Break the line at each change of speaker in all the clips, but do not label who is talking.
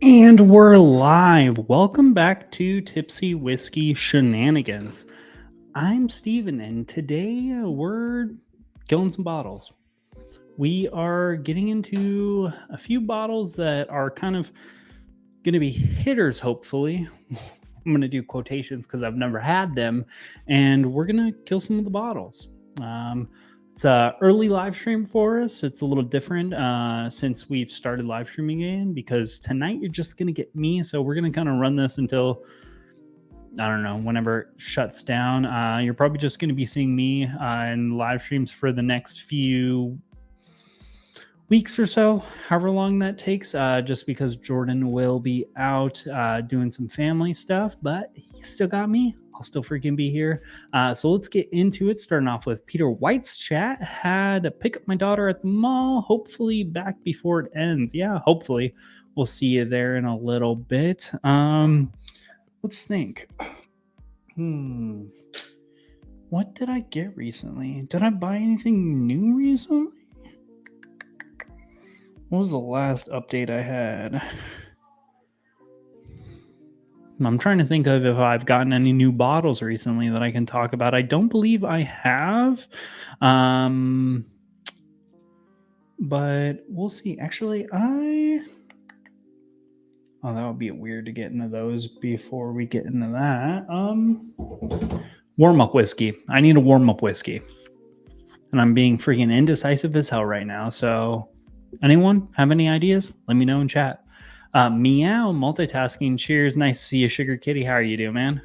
And we're live. Welcome back to Tipsy Whiskey Shenanigans. I'm Steven, and today we're killing some bottles. We are getting into a few bottles that are kind of going to be hitters, hopefully. I'm going to do quotations because I've never had them, and we're going to kill some of the bottles. It's an early live stream for us. It's a little different since we've started live streaming again because tonight you're just going to get me. So we're going to kind of run this until, I don't know, whenever it shuts down. You're probably just going to be seeing me in live streams for the next few weeks or so, however long that takes, just because Jordan will be out doing some family stuff, but he still got me. I'll still freaking be here. So let's get into it. Starting off with Peter White's chat. Had to pick up my daughter at the mall. Hopefully back before it ends. Yeah, hopefully. We'll see you there in a little bit. Let's think. What did I get recently? Did I buy anything new recently? What was the last update I had? I'm trying to think of if I've gotten any new bottles recently that I can talk about. I don't believe I have. But we'll see. Actually, oh, that would be weird to get into those before we get into that. Warm-up whiskey. I need a warm-up whiskey. And I'm being freaking indecisive as hell right now. So anyone have any ideas? Let me know in chat. Meow, multitasking. Cheers. Nice to see you, Sugar Kitty. How are you doing, man?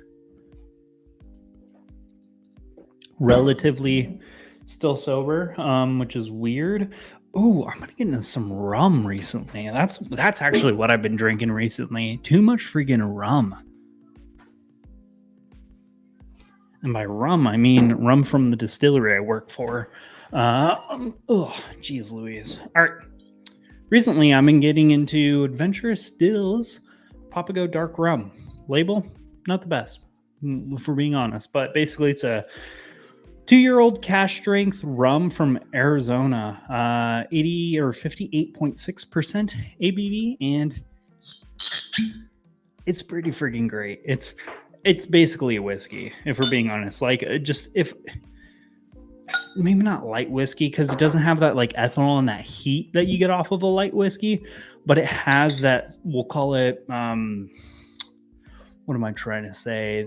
Relatively still sober, which is weird. Oh, I'm gonna get into some rum recently. That's actually what I've been drinking recently. Too much freaking rum. And by rum, I mean rum from the distillery I work for. Geez Louise. All right. Recently, I've been getting into Adventurous Stills Papago Dark Rum. Label, not the best, if we're being honest. But basically, it's a 2-year-old cash strength rum from Arizona. 80 or 58.6% ABV. And it's pretty freaking great. It's basically a whiskey, if we're being honest. Like, maybe not light whiskey because it doesn't have that like ethanol and that heat that you get off of a light whiskey, but it has that, we'll call it, what am I trying to say?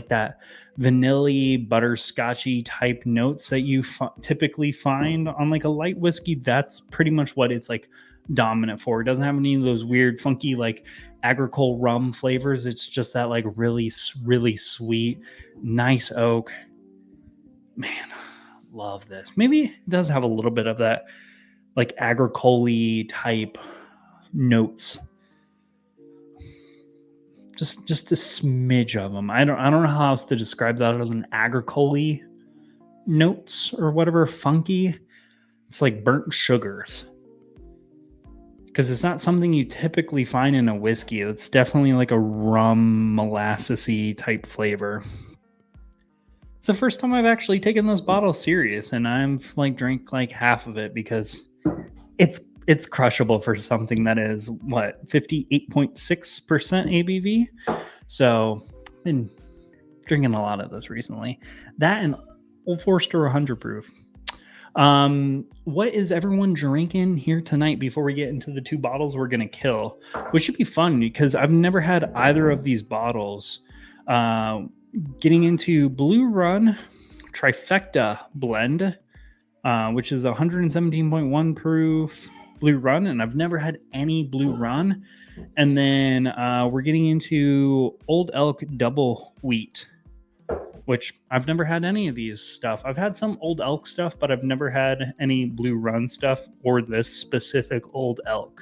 That vanilla butterscotchy type notes that you typically find on like a light whiskey. That's pretty much what it's like dominant for. It doesn't have any of those weird, funky, like agricole rum flavors. It's just that like really, really sweet, nice oak. Man, love this. Maybe it does have a little bit of that like agricole type notes. Just a smidge of them. I don't know how else to describe that other than agricole notes or whatever. Funky. It's like burnt sugars. Because it's not something you typically find in a whiskey. It's definitely like a rum molassesy type flavor. It's the first time I've actually taken those bottles serious, and I've like drank like half of it because it's crushable for something that is 58.6% ABV. So I've been drinking a lot of this recently. That and Old Forester 100 proof. What is everyone drinking here tonight before we get into the two bottles we're gonna kill? Which should be fun because I've never had either of these bottles. Getting into Blue Run Trifecta blend, which is 117.1 proof Blue Run, and I've never had any Blue Run. And then we're getting into Old Elk Double Wheat, which I've never had any of these stuff. I've had some Old Elk stuff, but I've never had any Blue Run stuff or this specific Old Elk.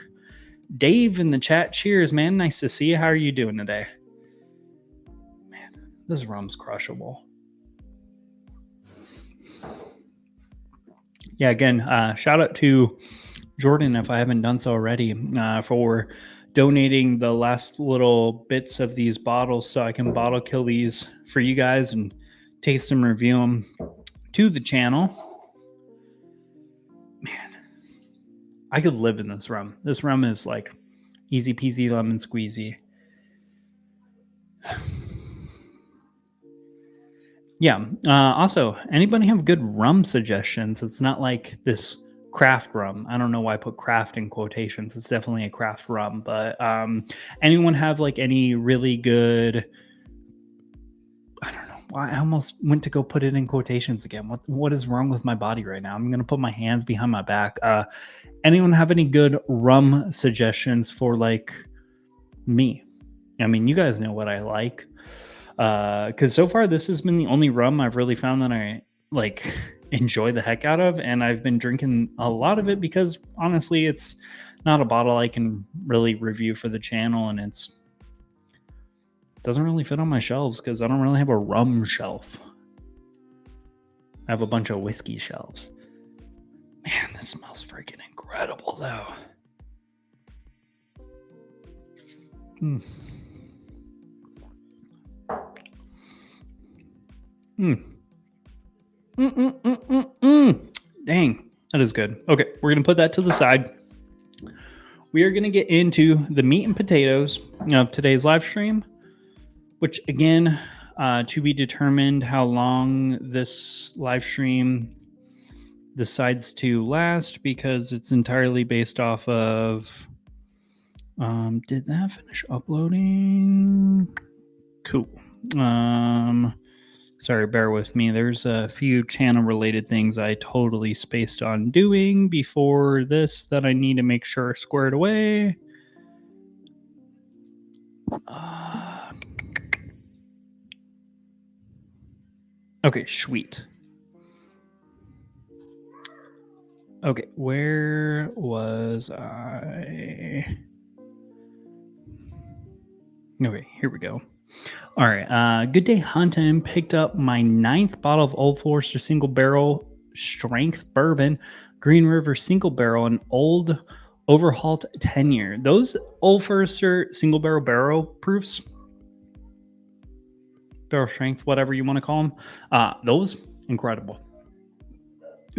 Dave in the chat, cheers, man. Nice to see you. How are you doing today? Man, this rum's crushable. Yeah, again, shout out to Jordan, if I haven't done so already, for donating the last little bits of these bottles so I can bottle kill these for you guys and taste them, review them to the channel. Man, I could live in this rum. This rum is like Easy peasy lemon squeezy. Yeah. Also, anybody have good rum suggestions? It's not like this craft rum. I don't know why I put craft in quotations. It's definitely a craft rum. But anyone have like any really good? I don't know why I almost went to go put it in quotations again. What is wrong with my body right now? I'm gonna put my hands behind my back. Anyone have any good rum suggestions for like me? I mean, you guys know what I like. Because so far this has been the only rum I've really found that I like enjoy the heck out of, and I've been drinking a lot of it because honestly it's not a bottle I can really review for the channel, and it doesn't really fit on my shelves because I don't really have a rum shelf. I have a bunch of whiskey shelves. Man, this smells freaking incredible though. Mm. Dang, that is good. Okay, we're gonna put that to the side. We are gonna get into the meat and potatoes of today's live stream, which again, to be determined how long this live stream decides to last, because it's entirely based off of did that finish uploading? Cool. Sorry, bear with me. There's a few channel related things I totally spaced on doing before this that I need to make sure are squared away. Okay, sweet. Okay, where was I? Okay, here we go. All right, Good Day Hunting picked up my 9th bottle of Old Forester single barrel strength bourbon, Green River single barrel, and Old Overhalt 10-year. Those Old Forester single barrel proofs, barrel strength, whatever you want to call them, those incredible.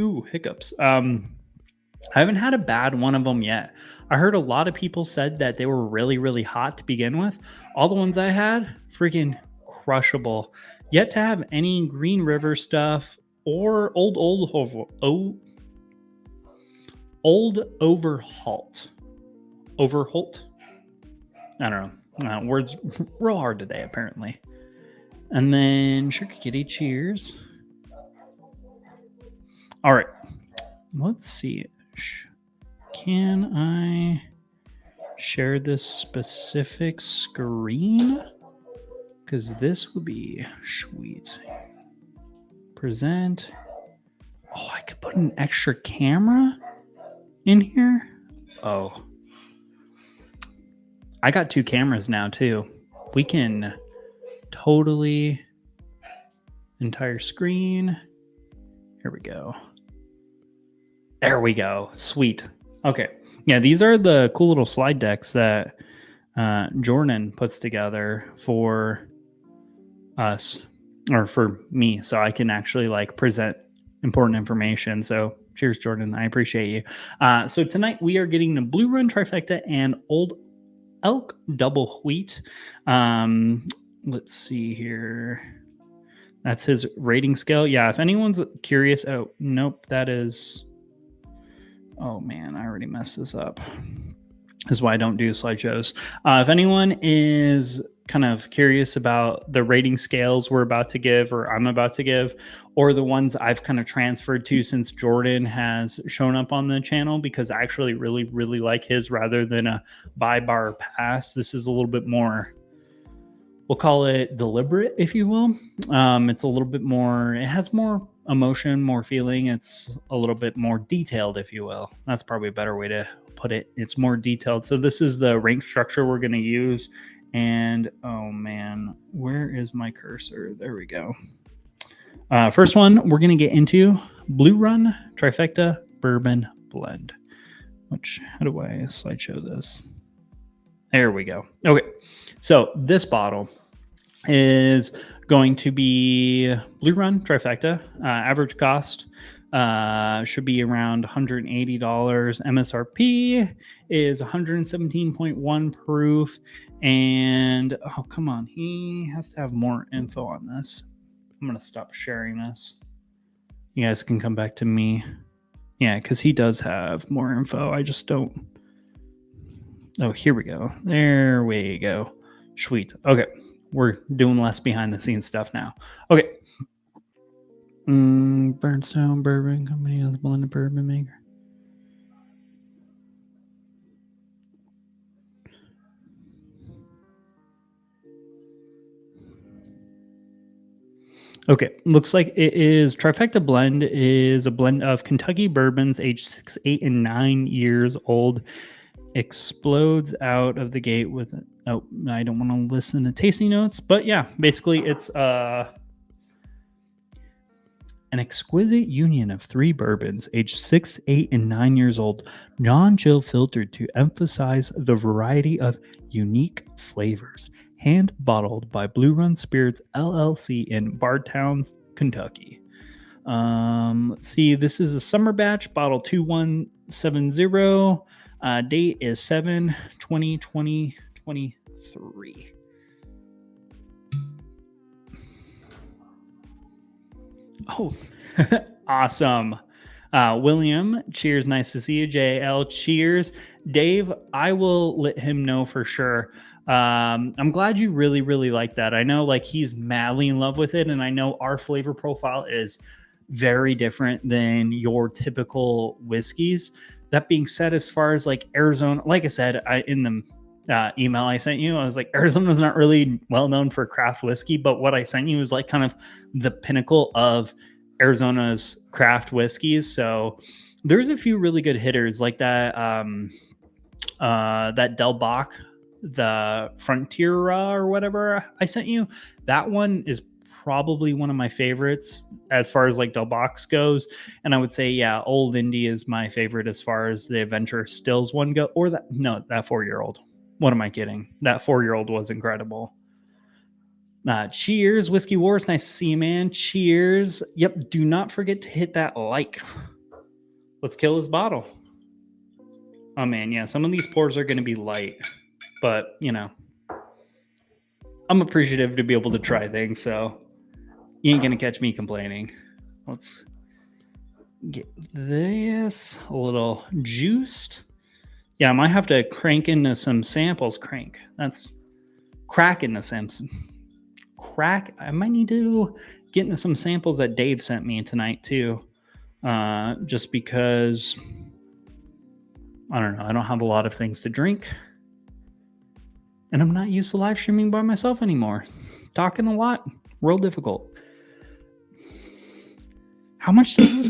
Ooh, hiccups. I haven't had a bad one of them yet. I heard a lot of people said that they were really, really hot to begin with. All the ones I had, freaking crushable. Yet to have any Green River stuff or Old Overhalt. Overholt? I don't know. Words real hard today, apparently. And then Sugar Kitty, cheers. All right. Let's see. Can I share this specific screen? Because this would be sweet. Present. Oh, I could put an extra camera in here. Oh. I got 2 cameras now too. We can totally entire screen. Here we go. There we go. Sweet. Okay. Yeah, these are the cool little slide decks that Jordan puts together for us, or for me, so I can actually like present important information. So cheers, Jordan. I appreciate you. So tonight we are getting the Blue Run Trifecta and Old Elk Double Wheat. Let's see here. That's his rating scale. Yeah, if anyone's curious. Oh, nope. That is... Oh man, I already messed this up. This is why I don't do slideshows. If anyone is kind of curious about the rating scales we're about to give, or I'm about to give, or the ones I've kind of transferred to since Jordan has shown up on the channel, because I actually really, really like his rather than a buy bar pass. This is a little bit more, we'll call it deliberate, if you will. It's a little bit more, it has more emotion, more feeling. It's a little bit more detailed, if you will. That's probably a better way to put it. It's more detailed. So this is the rank structure we're going to use. And oh man, where is my cursor? There we go. First one we're going to get into Blue Run Trifecta Bourbon Blend. Which, how do I slideshow this? There we go. Okay, so this bottle is going to be Blue Run Trifecta. Average cost Should be around $180. MSRP is 117.1 proof. And oh, come on, he has to have more info on this. I'm gonna stop sharing this. You guys can come back to me. Yeah, because he does have more info. I just don't. Oh, here we go. There we go. Sweet. Okay, we're doing less behind the scenes stuff now. Okay. Burnstone Bourbon Company is a blended bourbon maker. Okay, looks like it is Trifecta Blend is a blend of Kentucky bourbons aged 6, 8, and 9 years old. Explodes out of the gate with it. Oh, I don't want to listen to tasting notes, but yeah, basically it's an exquisite union of 3 bourbons aged 6, 8, and 9 years old, non-chill filtered to emphasize the variety of unique flavors. Hand bottled by Blue Run Spirits LLC in Bardstown, Kentucky. Let's see. This is a summer batch, bottle 2170. Date is 7/20/2023. Oh, awesome. William, cheers. Nice to see you. JL, cheers. Dave, I will let him know for sure. I'm glad you really, really like that. I know like he's madly in love with it, and I know our flavor profile is very different than your typical whiskeys. That being said, as far as like Arizona, like I said, in the email I sent you, I was like, Arizona's not really well known for craft whiskey, but what I sent you was like kind of the pinnacle of Arizona's craft whiskeys. So there's a few really good hitters like that. That Del Bach, the Frontiera or whatever I sent you, that one is probably one of my favorites as far as like Del Bach goes. And I would say, yeah, Old Indy is my favorite as far as the Adventure Stills one go. Or that 4-year-old. What am I kidding? That 4-year-old was incredible. Cheers, Whiskey Wars. Nice to see you, man. Cheers. Yep. Do not forget to hit that like. Let's kill this bottle. Oh man, yeah. Some of these pours are going to be light, but you know, I'm appreciative to be able to try things, so you ain't going to catch me complaining. Let's get this a little juiced. Yeah, I might have to crank into some samples. That's crack into some. I might need to get into some samples that Dave sent me tonight too. Just because I don't know, I don't have a lot of things to drink. And I'm not used to live streaming by myself anymore. Talking a lot, real difficult. How much does this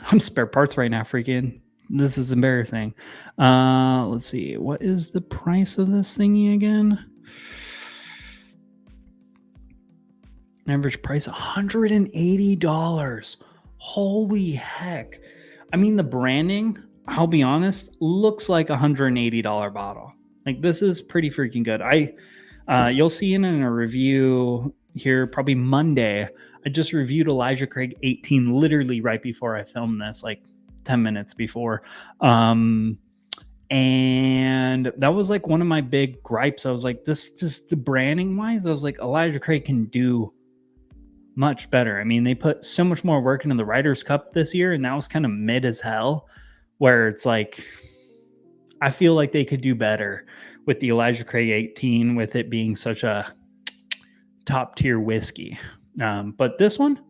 I'm spare parts right now, freaking. This is embarrassing. Let's see. What is the price of this thingy again? Average price $180. Holy heck. I mean, the branding, I'll be honest, looks like $180 bottle. Like, this is pretty freaking good. You'll see it in a review here probably Monday. I just reviewed Elijah Craig 18 literally right before I filmed this, like 10 minutes before. And that was like one of my big gripes. I was like, this just the branding wise, I was like, Elijah Craig can do much better. I mean, they put so much more work into the Ryder's Cup this year, and that was kind of mid as hell, where it's like, I feel like they could do better with the Elijah Craig 18, with it being such a top tier whiskey. But this one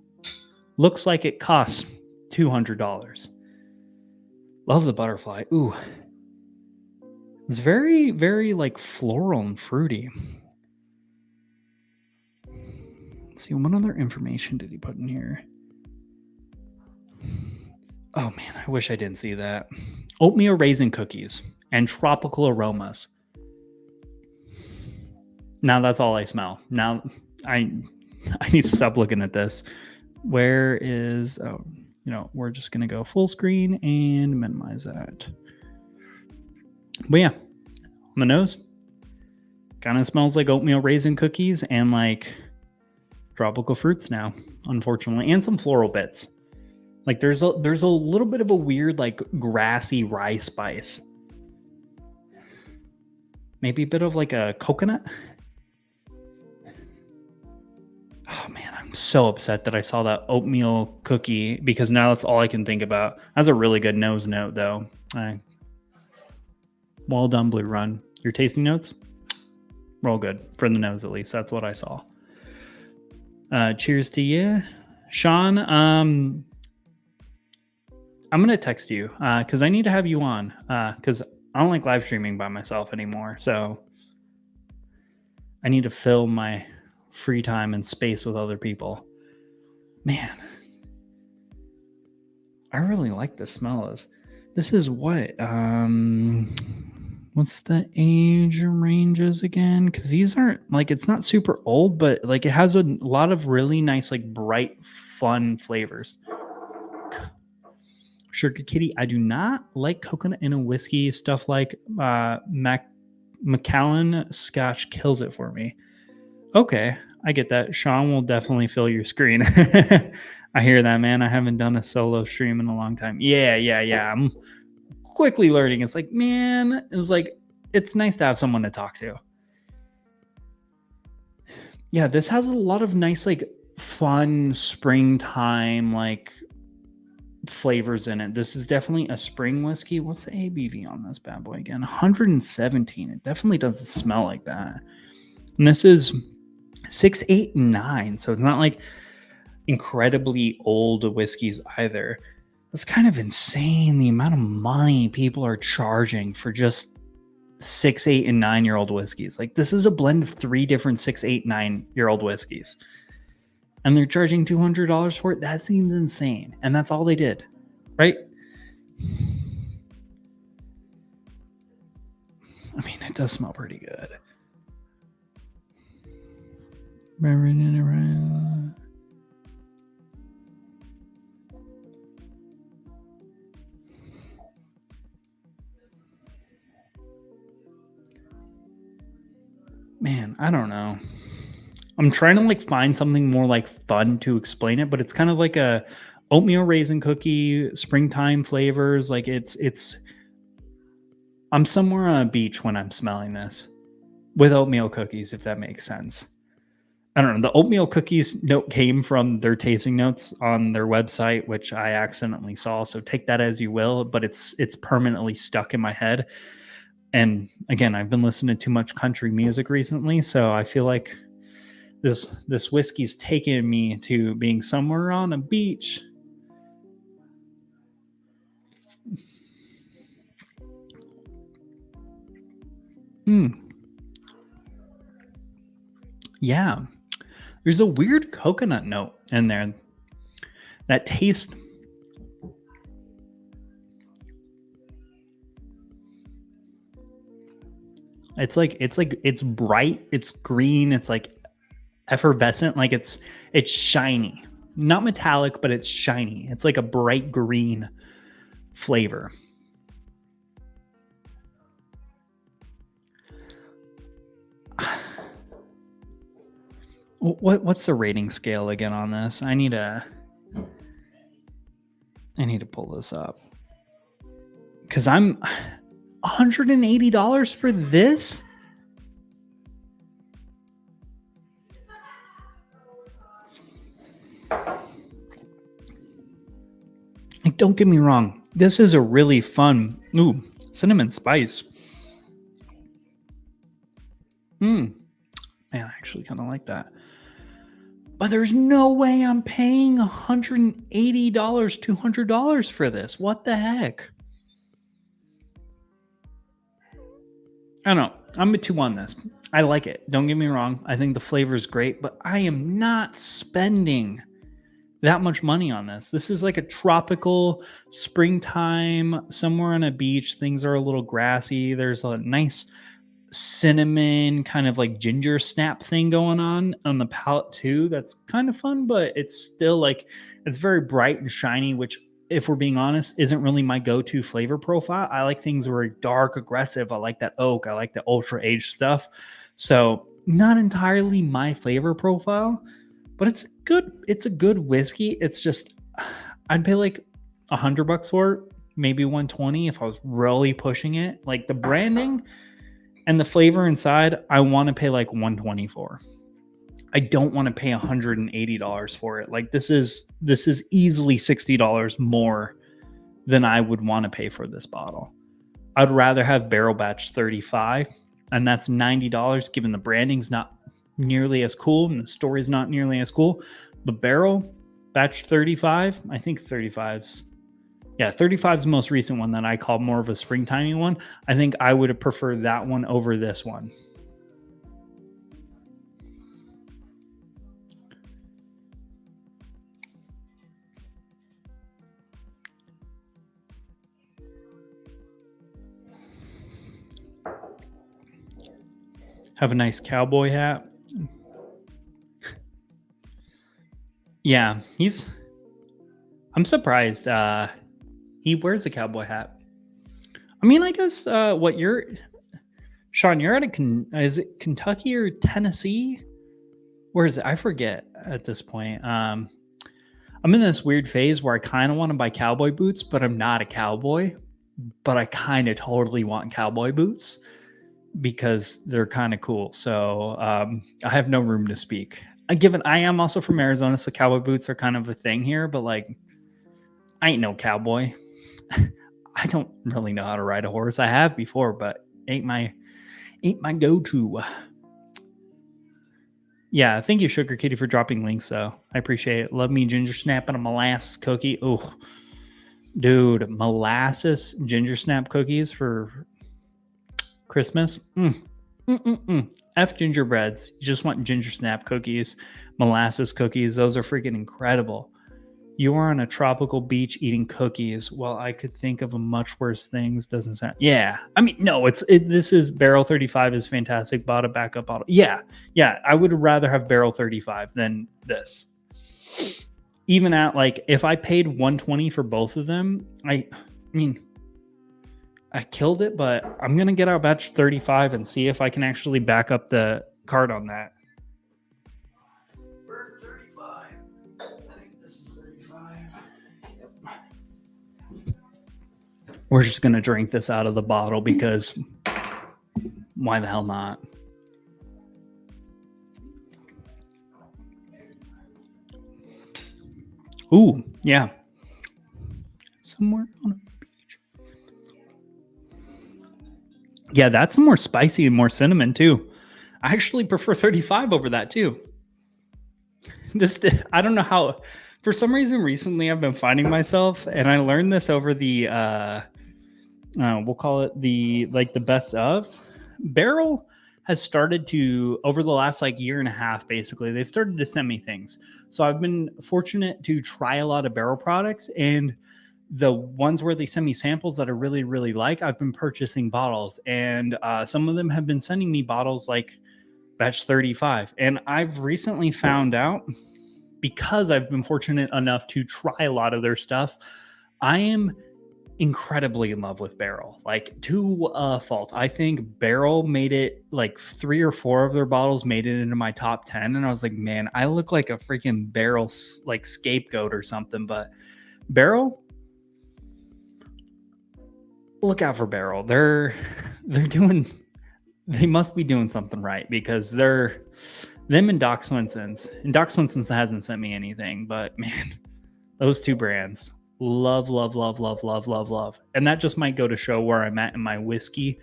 looks like it costs $200. Love the butterfly. Ooh. It's very, very like floral and fruity. Let's see, what other information did he put in here? Oh man, I wish I didn't see that. Oatmeal raisin cookies and tropical aromas. Now that's all I smell. Now I need to stop looking at this. Where is, we're just going to go full screen and minimize that. But yeah, on the nose, kind of smells like oatmeal raisin cookies and like tropical fruits now, unfortunately, and some floral bits. Like there's a little bit of a weird like grassy rye spice. Maybe a bit of like a coconut. Oh man, I'm so upset that I saw that oatmeal cookie because now that's all I can think about. That's a really good nose note though. Well done, Blue Run. Your tasting notes? Roll good. For the nose at least. That's what I saw. Cheers to you. Sean, I'm gonna text you because I need to have you on because I don't like live streaming by myself anymore. So I need to fill my free time and space with other people. Man, I really like the smell. This is what? What's the age ranges again? Because these aren't like, it's not super old, but like it has a lot of really nice, like bright, fun flavors. Sugar Kitty, I do not like coconut in a whiskey. Stuff like Macallan Scotch kills it for me. Okay, I get that. Sean will definitely fill your screen. I hear that, man. I haven't done a solo stream in a long time. Yeah. I'm quickly learning. It's like, man, it's nice to have someone to talk to. Yeah, this has a lot of nice, like fun springtime, like flavors in it. This is definitely a spring whiskey. What's the ABV on this bad boy again? 117. It definitely doesn't smell like that. And this is 6, 8, 9. So it's not like incredibly old whiskeys either. It's kind of insane the amount of money people are charging for just 6, 8, and 9-year-old whiskeys. Like this is a blend of 3 different 6, 8, 9-year-old whiskeys. And they're charging $200 for it. That seems insane. And that's all they did, right? I mean, it does smell pretty good. Man, I don't know. I'm trying to like find something more like fun to explain it, but it's kind of like a oatmeal raisin cookie, springtime flavors. Like it's I'm somewhere on a beach when I'm smelling this with oatmeal cookies, if that makes sense. I don't know. The oatmeal cookies note came from their tasting notes on their website, which I accidentally saw. So take that as you will, but it's permanently stuck in my head. And again, I've been listening to too much country music recently, so I feel like this whiskey's taken me to being somewhere on a beach. Yeah. There's a weird coconut note in there that tastes. It's bright, it's green, it's like effervescent, like it's shiny. Not metallic, but it's shiny. It's like a bright green flavor. What's the rating scale again on this? I need to pull this up. Cuz I'm $180 for this? Like, don't get me wrong. This is a really fun, cinnamon spice. Man, I actually kind of like that. But there's no way I'm paying $180, $200 for this. What the heck? I don't know. I'm a 2 on this. I like it. Don't get me wrong. I think the flavor is great, but I am not spending that much money on this. This is like a tropical springtime somewhere on a beach. Things are a little grassy. There's a nice cinnamon kind of like ginger snap thing going on the palate too. That's kind of fun, but it's still like it's very bright and shiny, which if we're being honest isn't really my go-to flavor profile. I like things very dark, aggressive. I like that oak. I like the ultra aged stuff. So not entirely my flavor profile, but it's a good whiskey. It's just, I'd pay like $100 for it, maybe 120 if I was really pushing it. Like the branding and the flavor inside, I want to pay like 120 for. I don't want to pay $180 for it. Like this is easily $60 more than I would want to pay for this bottle. I'd rather have Barrel Batch 35, and that's $90, given the branding's not nearly as cool and the story's not nearly as cool. But Barrel Batch 35, I think 35's, yeah, 35 is the most recent one that I call more of a springtimey one. I think I would have preferred that one over this one. Have a nice cowboy hat. Yeah, I'm surprised he wears a cowboy hat. I mean, I guess Sean, you're out of is it Kentucky or Tennessee? Where is it? I forget at this point. I'm in this weird phase where I kind of want to buy cowboy boots, but I'm not a cowboy. But I kind of totally want cowboy boots because they're kind of cool. So I have no room to speak. Given I am also from Arizona, so cowboy boots are kind of a thing here, but like I ain't no cowboy. I don't really know how to ride a horse. I have before, but ain't my go-to. Yeah, thank you, Sugar Kitty, for dropping links, though. I appreciate it. Love me ginger snap and a molasses cookie. Oh, dude, molasses ginger snap cookies for Christmas. F gingerbreads. You just want ginger snap cookies, molasses cookies. Those are freaking incredible. You are on a tropical beach eating cookies. Well, I could think of a much worse things. Doesn't sound. Yeah, I mean, no. This is Barrel 35 is fantastic. Bought a backup bottle. Yeah. I would rather have Barrel 35 than this. Even at like, if I paid 120 for both of them, I mean, I killed it. But I'm gonna get out batch 35 and see if I can actually back up the card on that. We're just going to drink this out of the bottle because why the hell not? Ooh, yeah. Somewhere on a beach. Yeah, that's more spicy and more cinnamon too. I actually prefer 35 over that too. I don't know how, for some reason recently I've been finding myself, and I learned this over the we'll call it the best of. Barrel has started to, over the last like year and a half, basically, they've started to send me things. So I've been fortunate to try a lot of Barrel products, and the ones where they send me samples that I really, really like, I've been purchasing bottles, and some of them have been sending me bottles like batch 35. And I've recently found out, because I've been fortunate enough to try a lot of their stuff, I am incredibly in love with Barrel, like to a fault. I think Barrel made it, like 3 or 4 of their bottles made it into my top 10, and I was like, man, I look like a freaking Barrel like scapegoat or something. But Barrel, look out for Barrel. They must be doing something right, because them and Doc Swenson's, and Doc Swenson's hasn't sent me anything, but man, those two brands, love. And that just might go to show where I'm at in my whiskey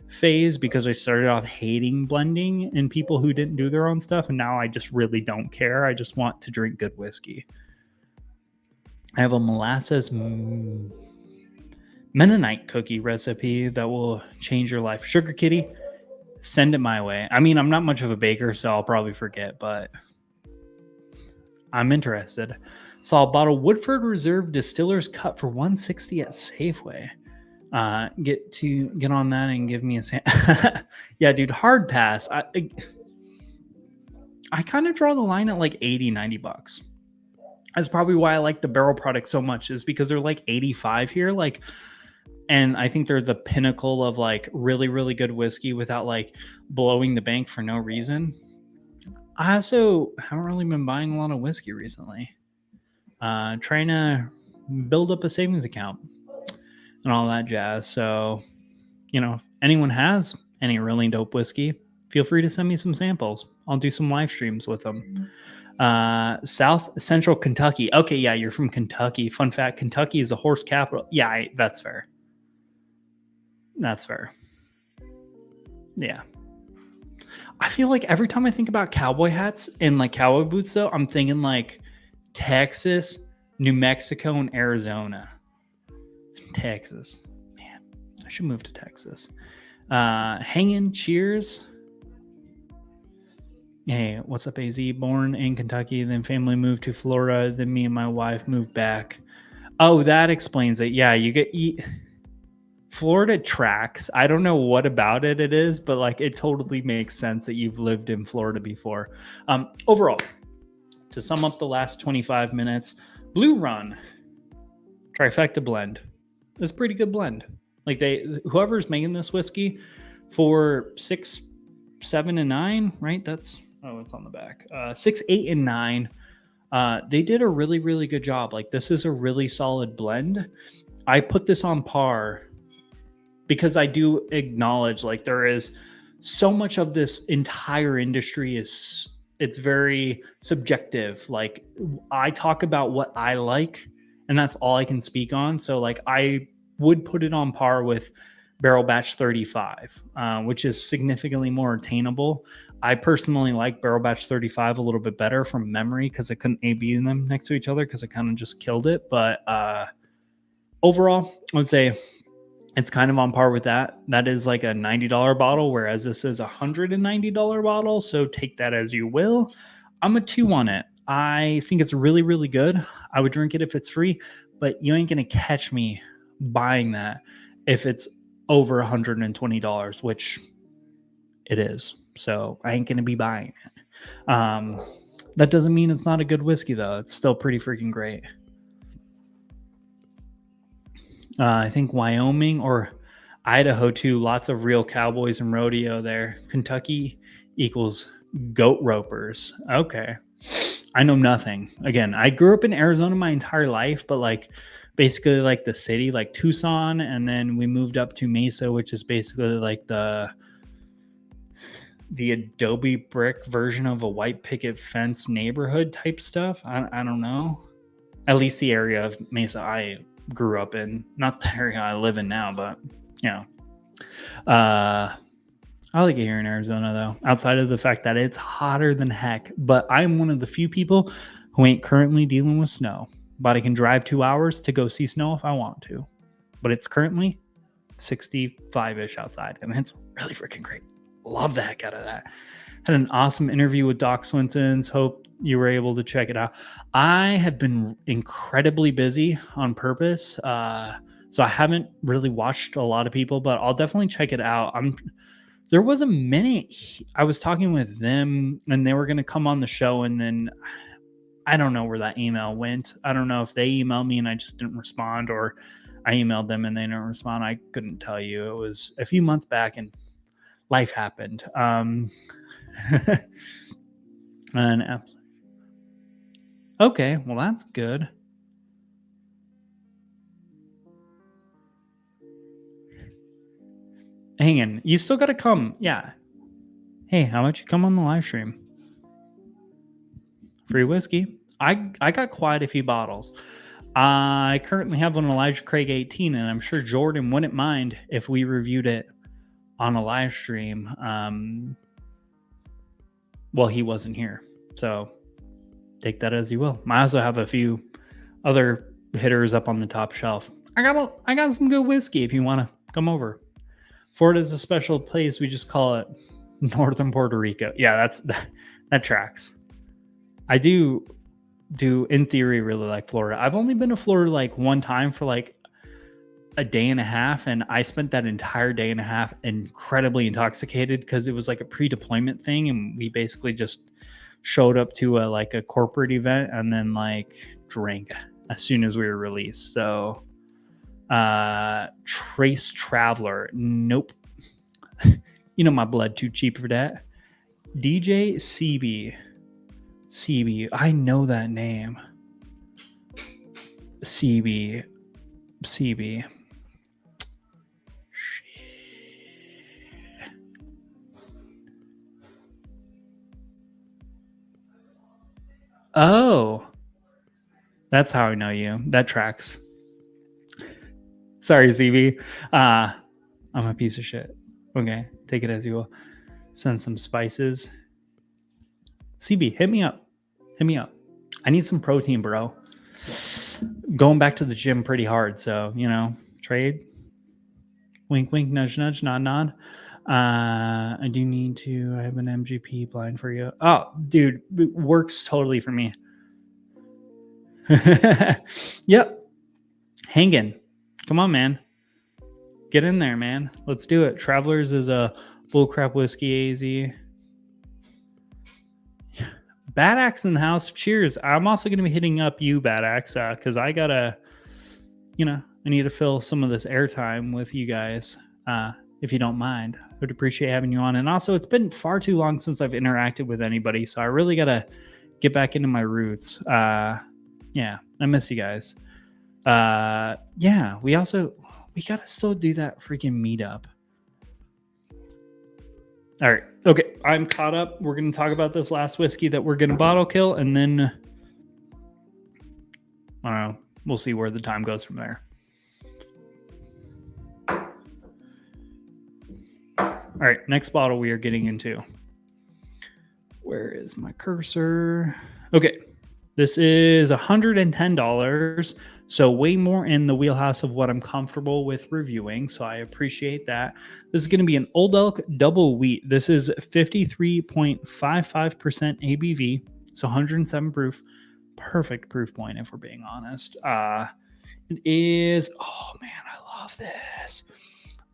phase, because I started off hating blending and people who didn't do their own stuff, and now I just really don't care. I just want to drink good whiskey. I have a molasses Mennonite cookie recipe that will change your life. Sugar Kitty, send it my way. I mean, I'm not much of a baker, so I'll probably forget, but I'm interested. Saw a bottle Woodford Reserve Distiller's Cup for $160 at Safeway. Get on that and give me a yeah, dude, hard pass. I kind of draw the line at like $80-$90. That's probably why I like the Barrel product so much, is because they're like 85 here, like, and I think they're the pinnacle of like really, really good whiskey without like blowing the bank for no reason. I also haven't really been buying a lot of whiskey recently. Trying to build up a savings account and all that jazz. So, if anyone has any really dope whiskey, feel free to send me some samples. I'll do some live streams with them. South Central Kentucky. Okay, yeah, you're from Kentucky. Fun fact: Kentucky is a horse capital. Yeah, that's fair. That's fair. Yeah. I feel like every time I think about cowboy hats and like cowboy boots, though, I'm thinking like Texas, New Mexico, and Arizona. Texas. Man, I should move to Texas. Hanging cheers. Hey, what's up, AZ? Born in Kentucky, then family moved to Florida, then me and my wife moved back. Oh, that explains it. Yeah, you get Florida tracks. I don't know what about it is, but like it totally makes sense that you've lived in Florida before. Overall, to sum up the last 25 minutes, Blue Run Trifecta blend. It's a pretty good blend. Like whoever's making this whiskey for 6, 7, and 9, right? It's on the back. 6, 8, and 9. They did a really, really good job. Like this is a really solid blend. I put this on par because I do acknowledge like there is so much of this entire industry it's very subjective. Like I talk about what I like and that's all I can speak on. So like I would put it on par with Barrel Batch 35, which is significantly more attainable. I personally like Barrel Batch 35 a little bit better from memory because I couldn't A/B them next to each other because I kind of just killed it. But overall, I would say it's kind of on par with that. That is like a $90 bottle, whereas this is a $190 bottle. So take that as you will. I'm a 2 on it. I think it's really, really good. I would drink it if it's free, but you ain't going to catch me buying that if it's over $120, which it is. So I ain't going to be buying it. That doesn't mean it's not a good whiskey, though. It's still pretty freaking great. I think Wyoming or Idaho too. Lots of real cowboys and rodeo there. Kentucky equals goat ropers. Okay. I know nothing. Again, I grew up in Arizona my entire life, but like basically like the city, like Tucson, and then we moved up to Mesa, which is basically like the Adobe brick version of a white picket fence neighborhood type stuff. I don't know. At least the area of Mesa I grew up in, not the area I live in now, but I like it here in Arizona though, outside of the fact that it's hotter than heck. But I'm one of the few people who ain't currently dealing with snow, but I can drive 2 hours to go see snow if I want to. But it's currently 65-ish outside, and it's really freaking great. Love the heck out of that. Had an awesome interview with Doc Swinton's. Hope you were able to check it out. I have been incredibly busy on purpose, so I haven't really watched a lot of people, but I'll definitely check it out. There was a minute I was talking with them, and they were going to come on the show, and then I don't know where that email went. I don't know if they emailed me and I just didn't respond, or I emailed them and they didn't respond. I couldn't tell you. It was a few months back, and life happened. And okay, well that's good. Hang on, you still gotta come. Yeah. Hey, how about you come on the live stream? Free whiskey. I got quite a few bottles. I currently have an Elijah Craig 18, and I'm sure Jordan wouldn't mind if we reviewed it on a live stream. Well, he wasn't here, so take that as you will. I also have a few other hitters up on the top shelf. I got some good whiskey if you want to come over. Florida is a special place. We just call it Northern Puerto Rico. Yeah, that tracks. I do in theory really like Florida. I've only been to Florida like one time for like a day and a half, and I spent that entire day and a half incredibly intoxicated because it was like a pre-deployment thing, and we basically just showed up to a corporate event and then like drank as soon as we were released. So Trace Traveler, nope. You know my blood too cheap for that. DJ CB, CB. I know that name. CB. CB. Oh, that's how I know you. That tracks. Sorry, CB. I'm a piece of shit. Okay, take it as you will. Send some spices. CB, hit me up. Hit me up. I need some protein, bro. Going back to the gym pretty hard, so trade. Wink, wink, nudge, nudge, nod, nod. I do need to. I have an MGP blind for you. Oh, dude, it works totally for me. Yep. Hanging. Come on, man. Get in there, man. Let's do it. Travelers is a bullcrap whiskey AZ. Bad Axe in the house. Cheers. I'm also going to be hitting up you, Bad Axe, because I gotta, I need to fill some of this airtime with you guys. If you don't mind, I would appreciate having you on. And also, it's been far too long since I've interacted with anybody, so I really gotta get back into my roots. Yeah, I miss you guys. Yeah, we gotta still do that freaking meetup. All right. Okay. I'm caught up. We're going to talk about this last whiskey that we're going to bottle kill, and then I don't know. We'll see where the time goes from there. All right. Next bottle we are getting into. Where is my cursor? Okay. This is $110. So way more in the wheelhouse of what I'm comfortable with reviewing. So I appreciate that. This is going to be an Old Elk double wheat. This is 53.55% ABV. So 107 proof. Perfect proof point if we're being honest. It is, oh man, I love this.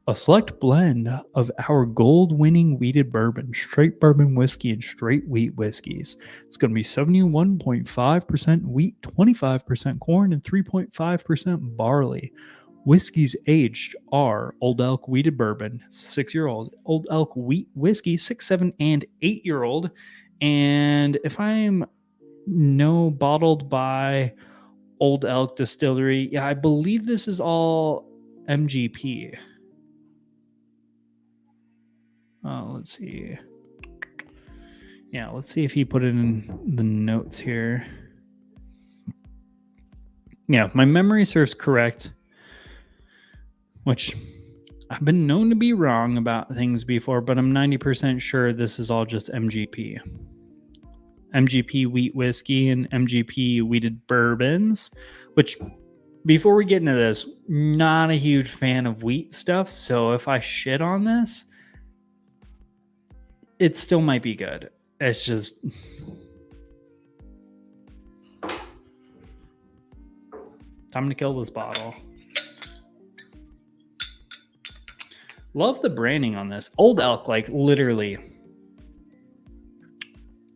A select blend of our gold-winning wheated bourbon, straight bourbon whiskey, and straight wheat whiskeys. It's going to be 71.5% wheat, 25% corn, and 3.5% barley. Whiskeys aged are Old Elk wheated bourbon, 6-year-old. Old Elk wheat whiskey, 6, 7, and 8-year-old. And if I'm bottled by Old Elk Distillery, yeah, I believe this is all MGP. Let's see. Yeah, let's see if he put it in the notes here. Yeah, my memory serves correct, which I've been known to be wrong about things before, but I'm 90% sure this is all just MGP. MGP wheat whiskey and MGP wheated bourbons, which before we get into this, not a huge fan of wheat stuff. So if I shit on this, it still might be good. It's just time to kill this bottle. Love the branding on this. Old Elk, like literally.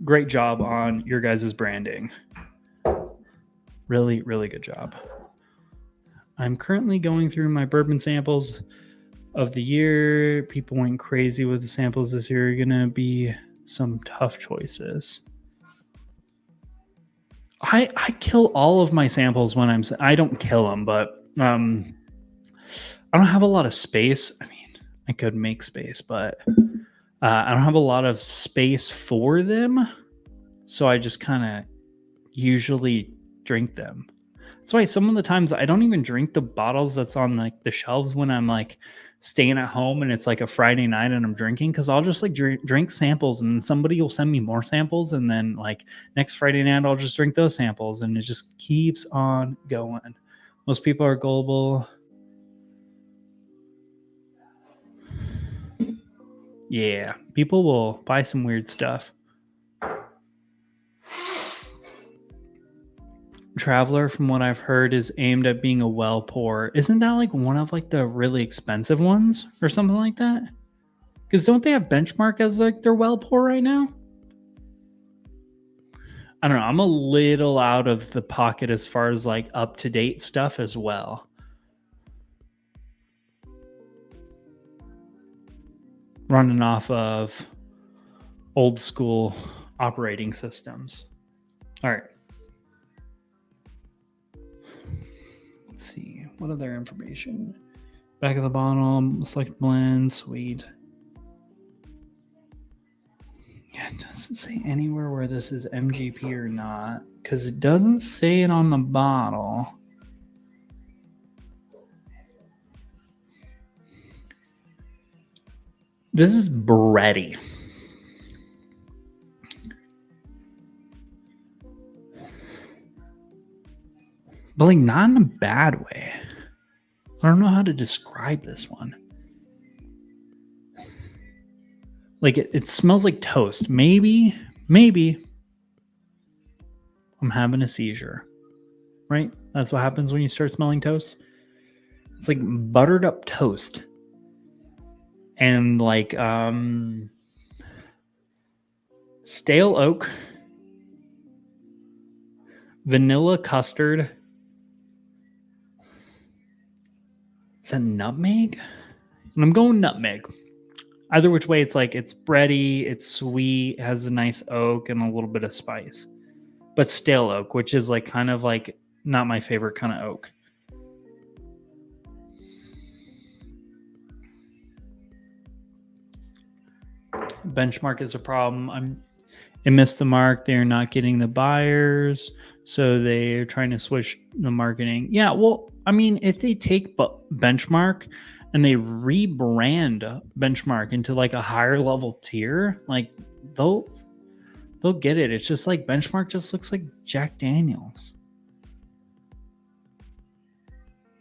Great job on your guys' branding. Really, really good job. I'm currently going through my bourbon samples of the year. People went crazy with the samples this year. Going to be some tough choices. I kill all of my samples when I don't kill them, but I don't have a lot of space. I mean, I could make space, but I don't have a lot of space for them. So I just kind of usually drink them. That's why some of the times I don't even drink the bottles that's on like the shelves when I'm like staying at home and it's like a Friday night and I'm drinking, because I'll just like drink samples and somebody will send me more samples, and then like next Friday night I'll just drink those samples, and it just keeps on going. Most people are gullible. Yeah, people will buy some weird stuff. Traveler, from what I've heard, is aimed at being a well pour. Isn't that like one of like the really expensive ones or something like that? Because don't they have Benchmark as like their well pour right now? I don't know. I'm a little out of the pocket as far as like up to date stuff as well. Running off of old school operating systems. All right. Let's see. What other information? Back of the bottle, select blend, sweet. Yeah, it doesn't say anywhere where this is MGP or not, because it doesn't say it on the bottle. This is bready. But like not in a bad way. I don't know how to describe this one. Like it smells like toast. Maybe I'm having a seizure. Right? That's what happens when you start smelling toast. It's like buttered up toast. And like stale oak, vanilla custard. Is that nutmeg? And I'm going nutmeg. Either which way, it's like it's bready, it's sweet, has a nice oak and a little bit of spice. But stale oak, which is like kind of like not my favorite kind of oak. Benchmark is a problem. It missed the mark. They're not getting the buyers, so they're trying to switch the marketing. Yeah, well, I mean, if they take Benchmark and they rebrand Benchmark into like a higher level tier, like they'll get it. It's just like Benchmark just looks like Jack Daniels.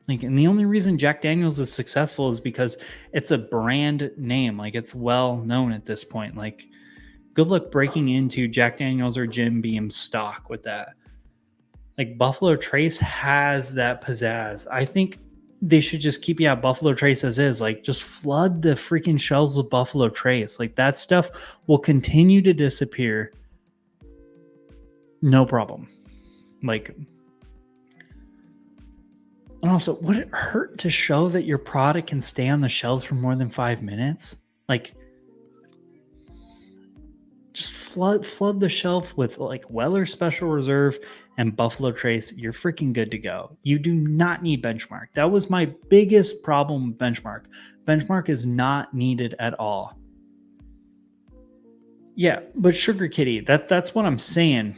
Like, and the only reason Jack Daniels is successful is because it's a brand name. Like, it's well known at this point. Like, good luck breaking into Jack Daniels or Jim Beam stock with that. Like, Buffalo Trace has that pizzazz. I think they should just keep Buffalo Trace as is. Like, just flood the freaking shelves with Buffalo Trace. Like, that stuff will continue to disappear. No problem. Like, and also, would it hurt to show that your product can stay on the shelves for more than 5 minutes? Like, just flood the shelf with like Weller Special Reserve and Buffalo Trace. You're freaking good to go. You do not need Benchmark. That was my biggest problem with Benchmark. Benchmark is not needed at all. Yeah, but Sugar Kitty, that's what I'm saying.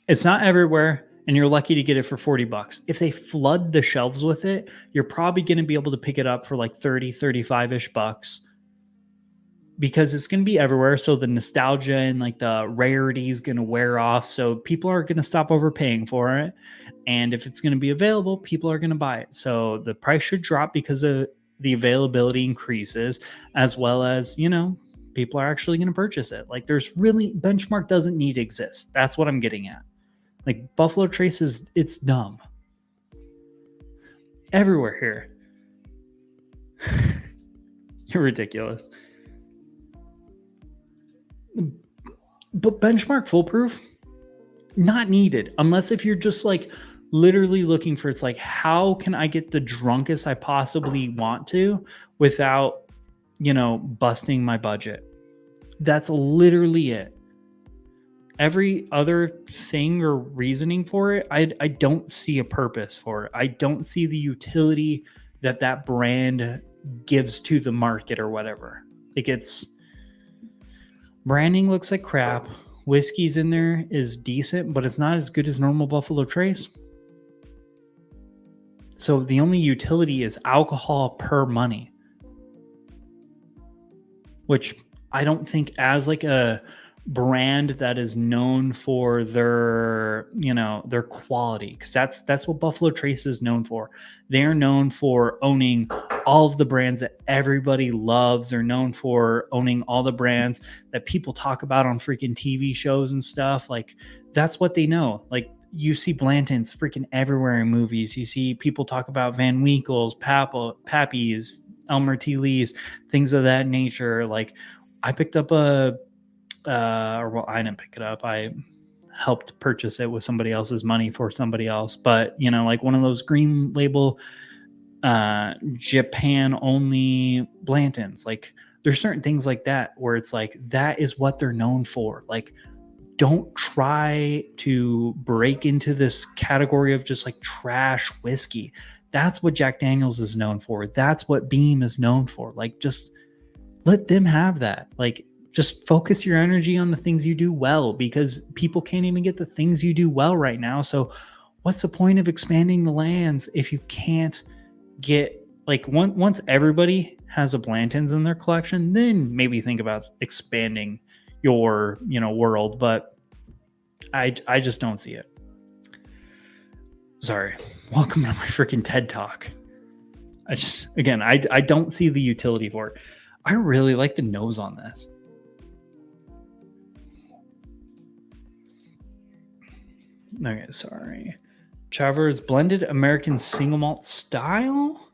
It's not everywhere, and you're lucky to get it for $40. If they flood the shelves with it, you're probably going to be able to pick it up for like 30, 35-ish bucks. Because it's going to be everywhere. So the nostalgia and like the rarity is going to wear off. So people are going to stop overpaying for it. And if it's going to be available, people are going to buy it. So the price should drop because of the availability increases, as well as, you know, people are actually going to purchase it. Like there's really, Benchmark doesn't need to exist. That's what I'm getting at. Like Buffalo Trace it's dumb. Everywhere here. You're ridiculous. But Benchmark foolproof, not needed unless if you're just like literally looking for, it's like, how can I get the drunkest I possibly want to without, you know, busting my budget? That's literally it. Every other thing or reasoning for it, I don't see a purpose for it. I don't see the utility that brand gives to the market or whatever. Like it's branding looks like crap. Whiskey's in there is decent, but it's not as good as normal Buffalo Trace. So the only utility is alcohol per money, which I don't think as like a brand that is known for their, you know, their quality, because that's what Buffalo Trace is known for. They're known for owning all of the brands that everybody loves. They're known for owning all the brands that people talk about on freaking TV shows and stuff. Like that's what they know. Like you see Blanton's freaking everywhere in movies. You see people talk about Van Winkle's, Pappy's, Elmer T. Lee's, things of that nature. Like I picked up I didn't pick it up. I helped purchase it with somebody else's money for somebody else. But, you know, like one of those green label, Japan only Blantons. Like there's certain things like that where it's like, that is what they're known for. Like don't try to break into this category of just like trash whiskey. That's what Jack Daniels is known for. That's what Beam is known for. Like, just let them have that. Like, just focus your energy on the things you do well, because people can't even get the things you do well right now. So what's the point of expanding the lands if you can't get, like, once everybody has a Blanton's in their collection, then maybe think about expanding your, world. But I just don't see it. Sorry. Welcome to my freaking TED Talk. I don't see the utility for it. I really like the nose on this. Okay, sorry. Chavez blended American single malt style?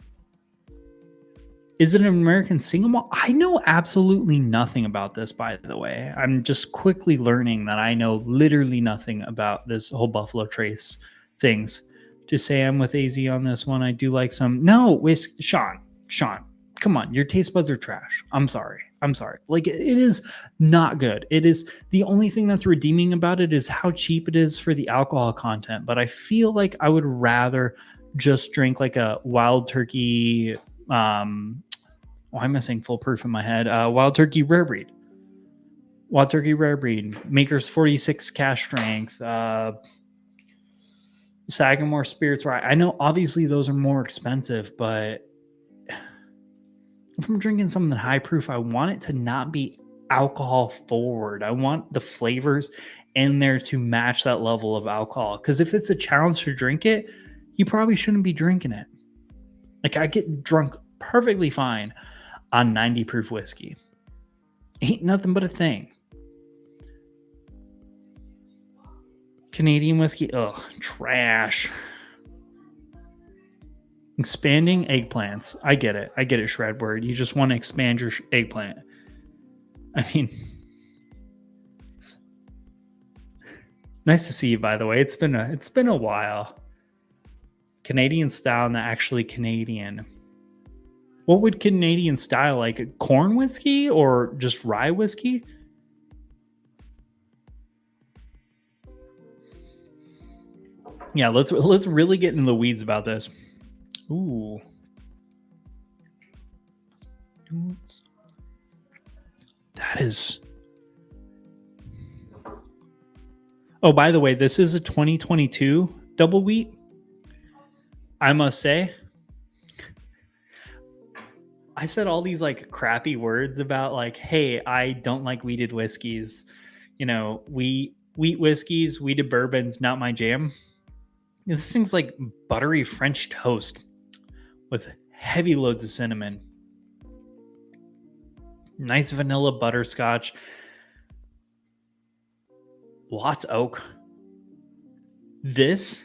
Is it an American single malt? I know absolutely nothing about this, by the way. I'm just quickly learning that I know literally nothing about this whole Buffalo Trace things. Just say I'm with AZ on this one. I do like some. No, Sean, come on. Your taste buds are trash. I'm sorry. Like, it is not good. It is, the only thing that's redeeming about it is how cheap it is for the alcohol content. But I feel like I would rather just drink like a Wild Turkey, why am I saying Full Proof in my head? Wild Turkey Rare Breed. Wild Turkey Rare Breed. Maker's 46 cash strength. Sagamore Spirits Rye. I know obviously those are more expensive, but if I'm drinking something high proof, I want it to not be alcohol forward. I want the flavors in there to match that level of alcohol. Because if it's a challenge to drink it, you probably shouldn't be drinking it. Like, I get drunk perfectly fine on 90 proof whiskey. Ain't nothing but a thing. Canadian whiskey, ugh, trash. Expanding eggplants. I get it, Shredword. You just want to expand your eggplant. I mean, nice to see you, by the way. It's been a while. Canadian style, not actually Canadian. What would Canadian style, like corn whiskey or just rye whiskey? Yeah, let's really get into the weeds about this. Ooh. That is. Oh, by the way, this is a 2022 double wheat. I must say, I said all these like crappy words about like, hey, I don't like wheated whiskeys. Wheat whiskeys, wheated bourbons, not my jam. This thing's like buttery French toast with heavy loads of cinnamon. Nice vanilla butterscotch. Lots oak. This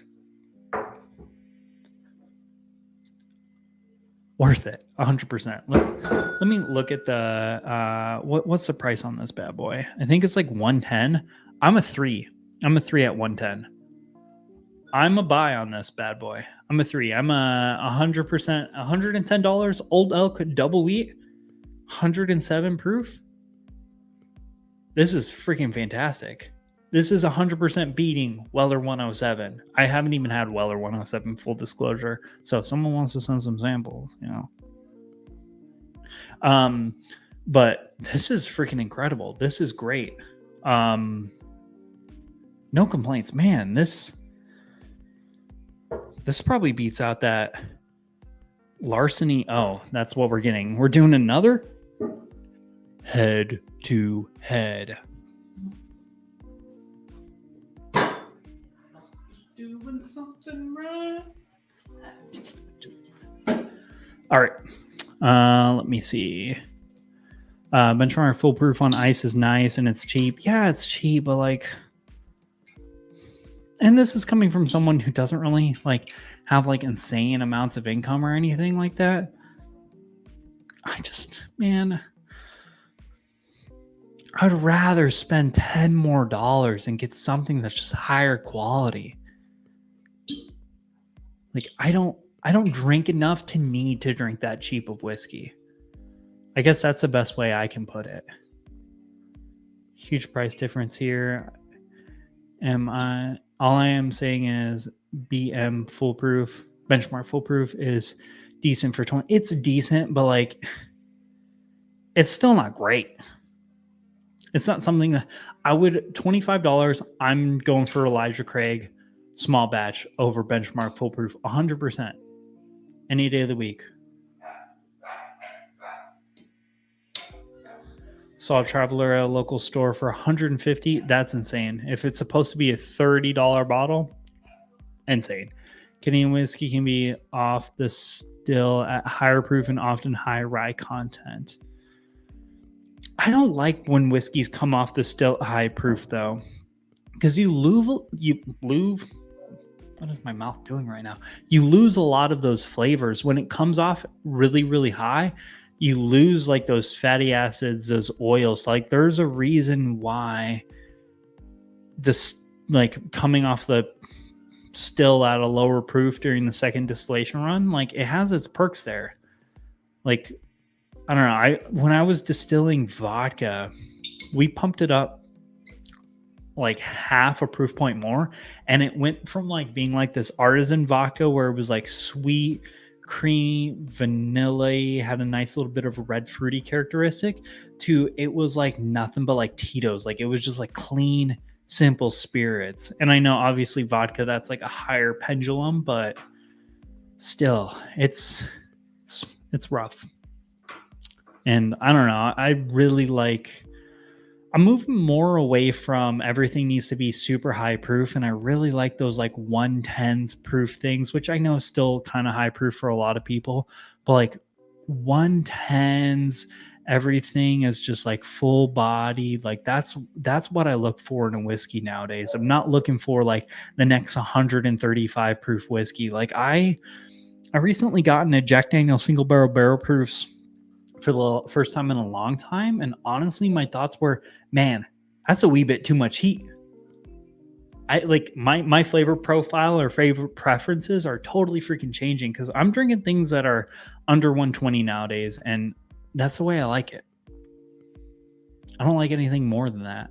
worth it, 100%. Let me look at the what's the price on this bad boy? I think it's like 110. I'm a 3 at 110. I'm a buy on this bad boy. I'm a 3. I'm a 100%, $110. Old Elk double wheat, 107 proof. This is freaking fantastic. This is 100% beating Weller 107. I haven't even had Weller 107, full disclosure. So if someone wants to send some samples, but this is freaking incredible. This is great. No complaints, man. This probably beats out that Larceny. Oh, that's what we're getting. We're doing another head to head. Doing something right. All right. Let me see. Benchmark full proof on ice is nice and it's cheap. Yeah, it's cheap, but like, and this is coming from someone who doesn't really like have like insane amounts of income or anything like that. I'd rather spend $10 more and get something that's just higher quality. Like, I don't drink enough to need to drink that cheap of whiskey. I guess that's the best way I can put it. Huge price difference here. All I am saying is BM foolproof, benchmark foolproof is decent for 20. It's decent, but like it's still not great. It's not something that I would $25. I'm going for Elijah Craig small batch over benchmark foolproof 100% any day of the week. Saw a Traveler at a local store for 150. That's insane. If it's supposed to be a $30 bottle, insane. Canadian whiskey can be off the still at higher proof and often high rye content. I don't like when whiskeys come off the still high proof though, because you lose. What is my mouth doing right now? You lose a lot of those flavors when it comes off really, really high. You lose like those fatty acids, those oils. Like there's a reason why this, like coming off the still at a lower proof during the second distillation run, like it has its perks there. Like I don't know. When I was distilling vodka, we pumped it up like half a proof point more, and it went from like being like this artisan vodka where it was like sweet, creamy, vanilla, had a nice little bit of a red fruity characteristic, to it was like nothing but like Tito's. Like it was just like clean, simple spirits. And I know obviously vodka, that's like a higher pendulum, but still it's rough. And I don't know, I'm moving more away from everything needs to be super high proof. And I really like those like 110s proof things, which I know is still kind of high proof for a lot of people, but like 110s, everything is just like full body. Like that's what I look for in a whiskey nowadays. I'm not looking for like the next 135 proof whiskey. Like I recently got a Jack Daniel's single barrel proofs for the first time in a long time, and honestly my thoughts were, man, that's a wee bit too much heat. I like my flavor profile or favorite preferences are totally freaking changing because I'm drinking things that are under 120 nowadays, and that's the way I like it. I don't like anything more than that.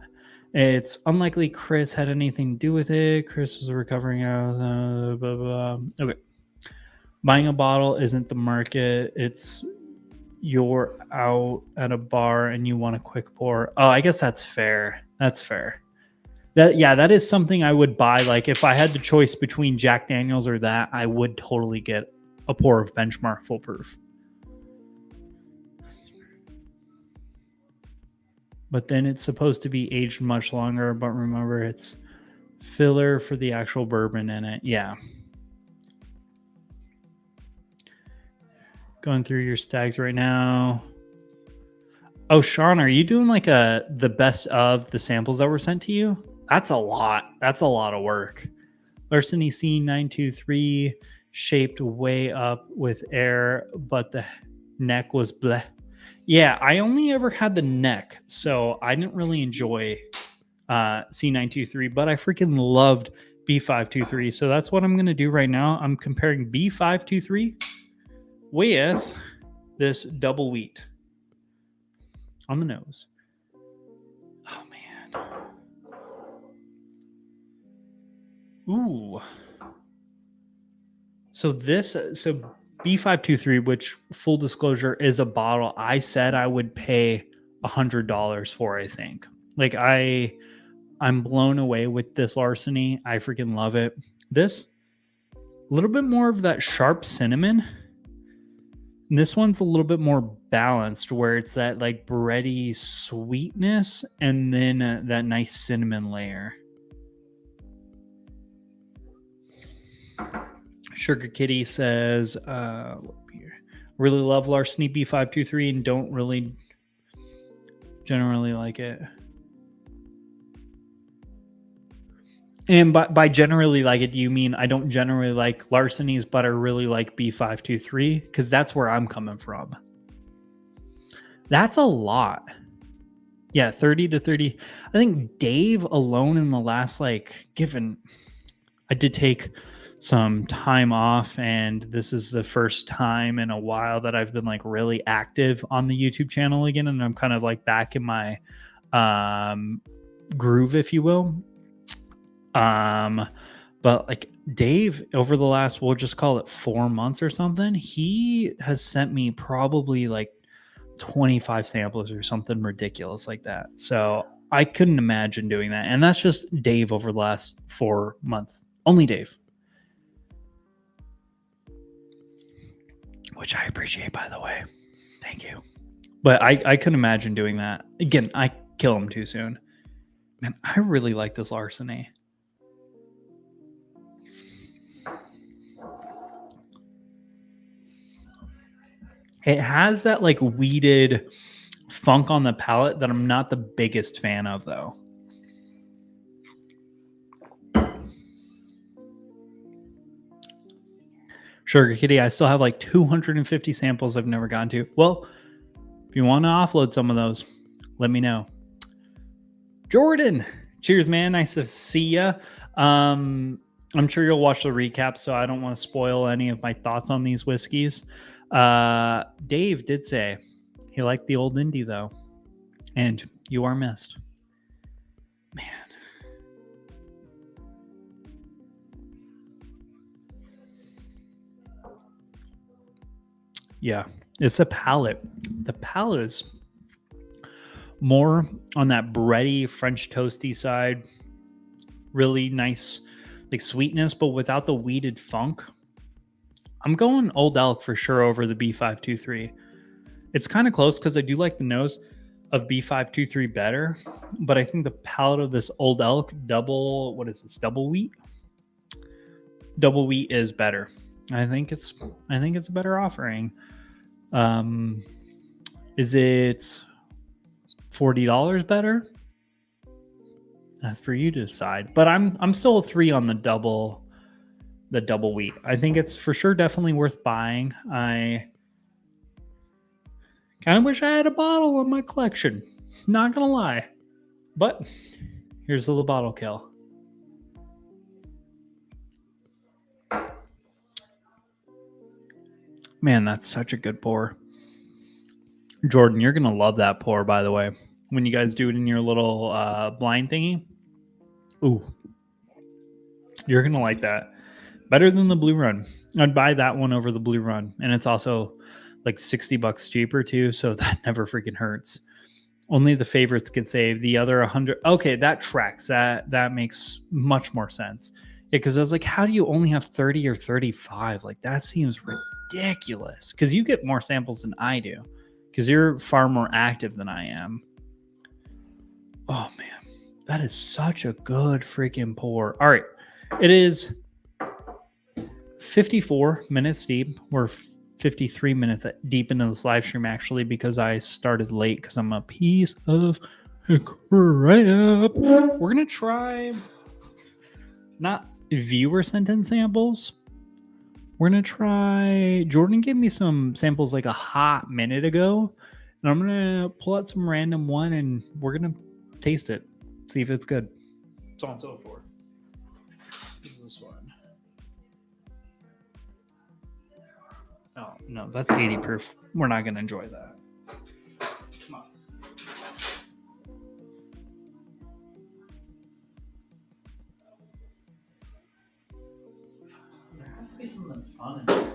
It's unlikely Chris had anything to do with it. Chris is recovering out. Blah, blah. Okay. Buying a bottle isn't the market. It's you're out at a bar and you want a quick pour. Oh, I guess that's fair. That's fair. That is something I would buy. Like if I had the choice between Jack Daniel's or that, I would totally get a pour of Benchmark foolproof. But then it's supposed to be aged much longer. But remember, it's filler for the actual bourbon in it. Yeah. Going through your stags right now. Oh, Sean, are you doing like the best of the samples that were sent to you? That's a lot. That's a lot of work. Larceny C923 shaped way up with air, but the neck was bleh. Yeah, I only ever had the neck, so I didn't really enjoy C923, but I freaking loved B523. So that's what I'm going to do right now. I'm comparing B523 with this double wheat on the nose. Oh, man. Ooh. So B523, which full disclosure is a bottle I said I would pay $100 for, I think. Like I'm blown away with this Larceny. I freaking love it. This, a little bit more of that sharp cinnamon. And this one's a little bit more balanced where it's that like bready sweetness and then that nice cinnamon layer. Sugar Kitty says, really love Larceny B523 and don't really generally like it. And by generally like it, do you mean I don't generally like Larceny's, but I really like B523? Because that's where I'm coming from. That's a lot. Yeah, 30 to 30. I think Dave alone in the last, like, I did take some time off, and this is the first time in a while that I've been like really active on the YouTube channel again, and I'm kind of like back in my groove, if you will. But like Dave, over the last, we'll just call it 4 months or something, he has sent me probably like 25 samplers or something ridiculous like that. So I couldn't imagine doing that. And that's just Dave over the last 4 months. Only Dave. Which I appreciate, by the way. Thank you. But I couldn't imagine doing that. Again, I kill him too soon. Man, I really like this Larceny. It has that like weeded funk on the palate that I'm not the biggest fan of, though. Sugar Kitty, I still have like 250 samples I've never gotten to. Well, if you want to offload some of those, let me know. Jordan, cheers, man. Nice to see ya. I'm sure you'll watch the recap, so I don't want to spoil any of my thoughts on these whiskeys. Dave did say he liked the old Indy, though, and you are missed. Man. Yeah, it's a palate. The palate is more on that bready French toasty side. Really nice, like sweetness, but without the weeded funk. I'm going Old Elk for sure over the B523. It's kind of close because I do like the nose of B523 better, but I think the palate of this Old Elk double, what is this, double wheat? Double wheat is better. I think it's a better offering. Is it $40 better? That's for you to decide. But I'm still a 3 on the double wheat. I think it's for sure definitely worth buying. I kind of wish I had a bottle in my collection. Not gonna lie. But here's the little bottle kill. Man, that's such a good pour. Jordan, you're gonna love that pour, by the way. When you guys do it in your little blind thingy. Ooh. You're gonna like that. Better than the Blue Run. I'd buy that one over the Blue Run. And it's also like $60 cheaper too, so that never freaking hurts. Only the favorites get saved. The other 100. Okay, that tracks. That makes much more sense. Yeah, because I was like, how do you only have 30 or 35? Like, that seems ridiculous. Because you get more samples than I do. Because you're far more active than I am. Oh, man. That is such a good freaking pour. All right. It is 54 minutes deep. We're 53 minutes deep into this live stream, actually, because I started late because I'm a piece of crap. We're going to try not viewer sent-in samples. We're going to try... Jordan gave me some samples like a hot minute ago, and I'm going to pull out some random one, and we're going to taste it, see if it's good. So on and so forth. What is this one? Oh, no, that's 80 proof. We're not going to enjoy that. Come on. There has to be something fun in there.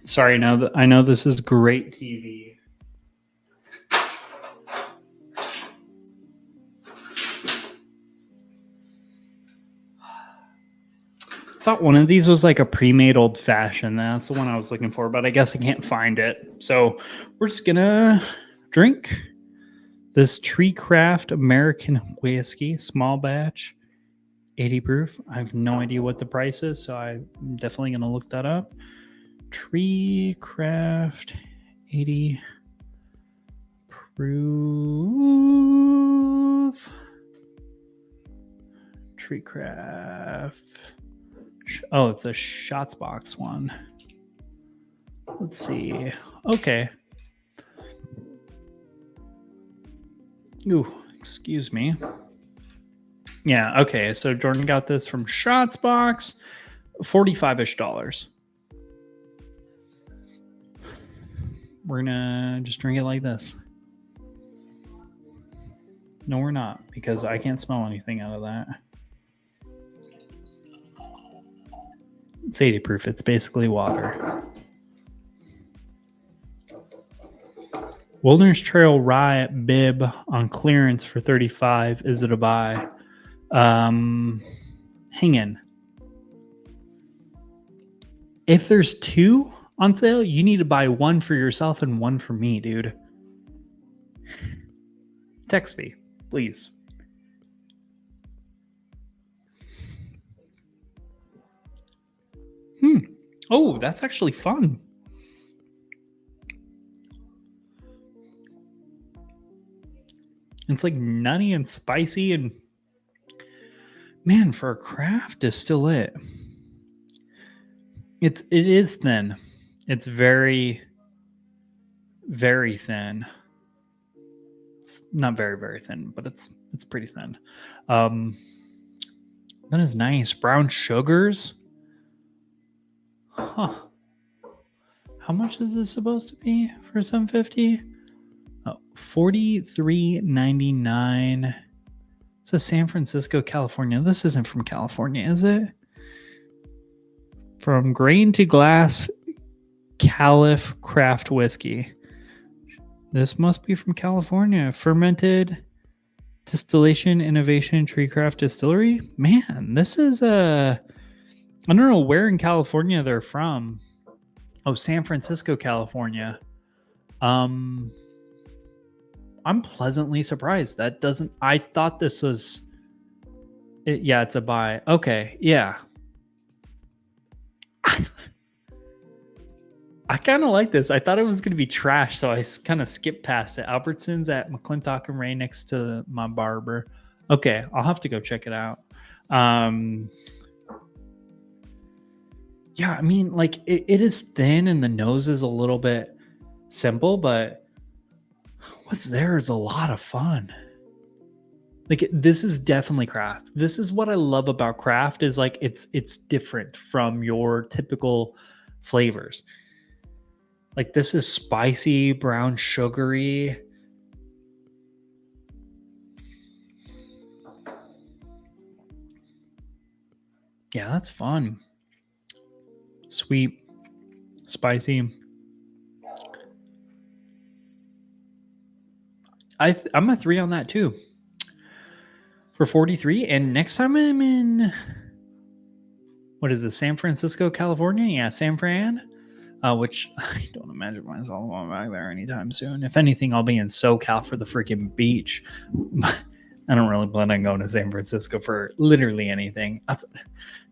Sorry, I know this is great TV. Thought one of these was like a pre-made old fashioned. That's the one I was looking for, but I guess I can't find it. So we're just gonna drink this Treecraft American whiskey, small batch, 80 proof. I have no idea what the price is, so I'm definitely gonna look that up. Treecraft 80 proof. Treecraft. Oh, it's a Shots Box one. Let's see. Okay. Ooh, excuse me. Yeah, okay. So Jordan got this from Shotsbox, $45-ish. We're gonna just drink it like this. No, we're not, because I can't smell anything out of that. It's 80 proof. It's basically water. Wilderness Trail Rye Bib on clearance for $35. Is it a buy? Hang in. If there's two on sale, you need to buy one for yourself and one for me, dude. Text me, please. Oh, that's actually fun. It's like nutty and spicy, and man, for a craft distillate, it is thin. It's very, very thin. It's not very, very thin, but it's pretty thin. That is nice. Brown sugars. Huh. How much is this supposed to be for $750? Oh, $43.99. It says San Francisco, California. This isn't from California, is it? From Grain to Glass Caliph Craft Whiskey. This must be from California. Fermented Distillation Innovation Treecraft Distillery. Man, this is I don't know where in California they're from. Oh, San Francisco, California. I'm pleasantly surprised. I thought this was yeah, it's a buy. Okay, yeah. I kind of like this. I thought it was going to be trash, so I kind of skipped past it. Albertsons at McClintock and Ray next to my barber. Okay, I'll have to go check it out. Yeah, I mean, like it is thin and the nose is a little bit simple, but what's there is a lot of fun. Like this is definitely craft. This is what I love about craft is like it's different from your typical flavors. Like this is spicy, brown sugary. Yeah, that's fun. Sweet, spicy. I'm a 3 on that too. For 43. And next time I'm in, what is this, San Francisco, California? Yeah, San Fran. Which I don't imagine myself going back there anytime soon. If anything, I'll be in SoCal for the freaking beach. I don't really plan on going to San Francisco for literally anything. I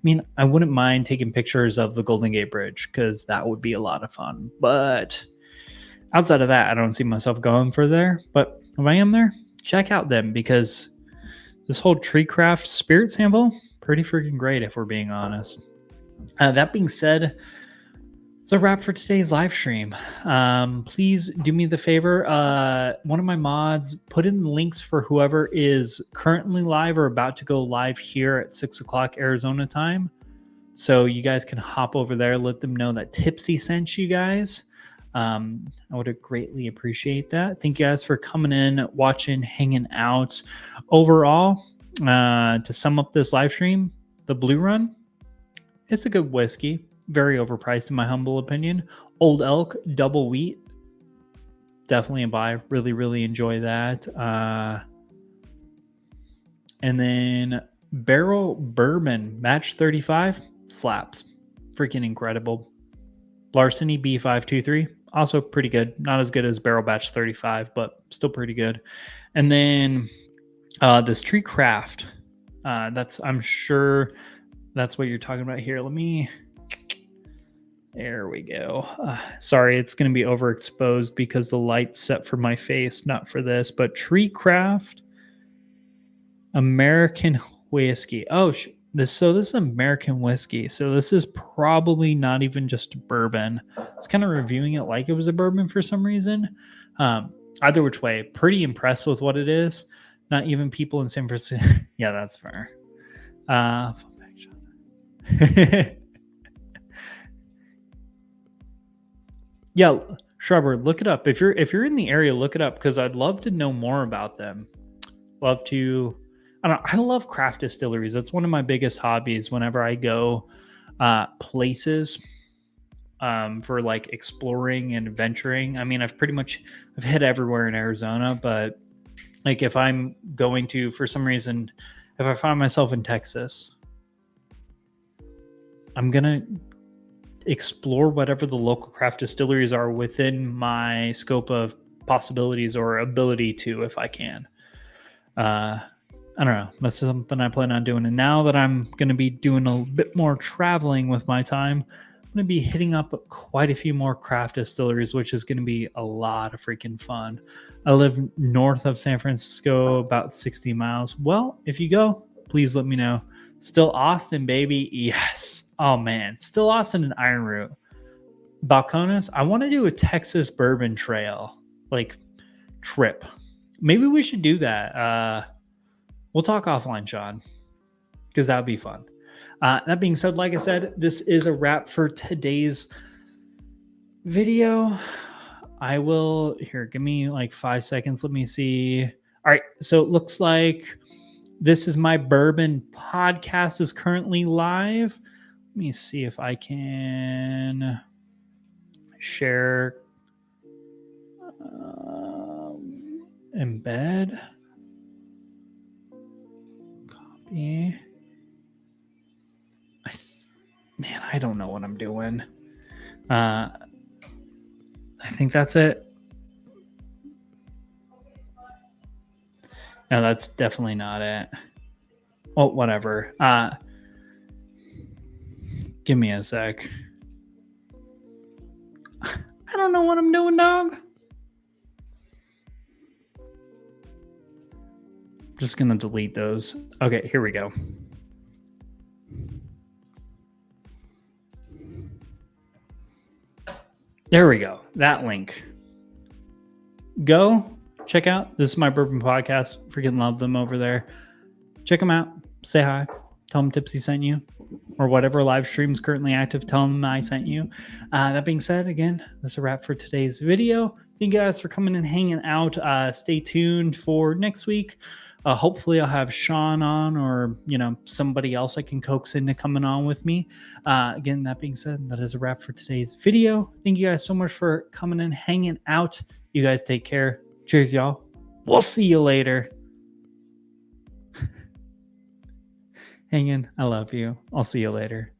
mean, I wouldn't mind taking pictures of the Golden Gate Bridge because that would be a lot of fun. But outside of that, I don't see myself going for there. But if I am there, check out them because this whole Treecraft spirit sample, pretty freaking great if we're being honest. That being said, it's a wrap for today's live stream. Please do me the favor. One of my mods put in links for whoever is currently live or about to go live here at 6 o'clock Arizona time. So you guys can hop over there, let them know that Tipsy sent you guys. I would greatly appreciate that. Thank you guys for coming in, watching, hanging out. Overall, to sum up this live stream, the Blue Run, it's a good whiskey. Very overpriced in my humble opinion. Old Elk double wheat, definitely a buy. Really, really enjoy that. And then Barrel Bourbon Match 35 slaps, freaking incredible. Larceny B523, also pretty good. Not as good as Barrel Batch 35, but still pretty good. And then this Treecraft, I'm sure that's what you're talking about here. There we go. Sorry, it's going to be overexposed because the light's set for my face, not for this. But Treecraft American Whiskey. Oh, this is American whiskey. So this is probably not even just bourbon. It's kind of reviewing it like it was a bourbon for some reason. Either which way, pretty impressed with what it is. Not even people in San Francisco. Yeah, that's fair. Yeah, Shrubber, look it up. If you're in the area, look it up because I'd love to know more about them. Love to. I don't know. I love craft distilleries. That's one of my biggest hobbies. Whenever I go places for like exploring and adventuring. I mean, I've hit everywhere in Arizona, but like if I'm going to, for some reason, if I find myself in Texas, I'm gonna explore whatever the local craft distilleries are within my scope of possibilities or ability to, if I can. I don't know. That's something I plan on doing. And now that I'm going to be doing a bit more traveling with my time, I'm going to be hitting up quite a few more craft distilleries, which is going to be a lot of freaking fun. I live north of San Francisco, about 60 miles. Well, if you go, please let me know. Still Austin, baby. Yes. Oh, man. Still Austin and Iron Root. Balcones. I want to do a Texas bourbon trail, like trip. Maybe we should do that. We'll talk offline, Sean, because that would be fun. That being said, like I said, this is a wrap for today's video. I will, here, give me like 5 seconds. Let me see. All right. So it looks like This Is My Bourbon podcast is currently live. Let me see if I can share, embed, copy. Man, I don't know what I'm doing. I think that's it. No, that's definitely not it. Oh, whatever. Give me a sec. I don't know what I'm doing, dog. Just gonna delete those. Okay, here we go. There we go. That link. Go check out This Is My Bourbon podcast. Freaking love them over there. Check them out. Say hi. Tell them Tipsy sent you, or whatever live stream's currently active. Tell them I sent you. That being said, again, that's a wrap for today's video. Thank you guys for coming and hanging out. Stay tuned for next week. Hopefully I'll have Sean on, or somebody else I can coax into coming on with me. Again, that being said, that is a wrap for today's video. Thank you guys so much for coming and hanging out. You guys take care. Cheers, y'all. We'll see you later. Hang in. I love you. I'll see you later.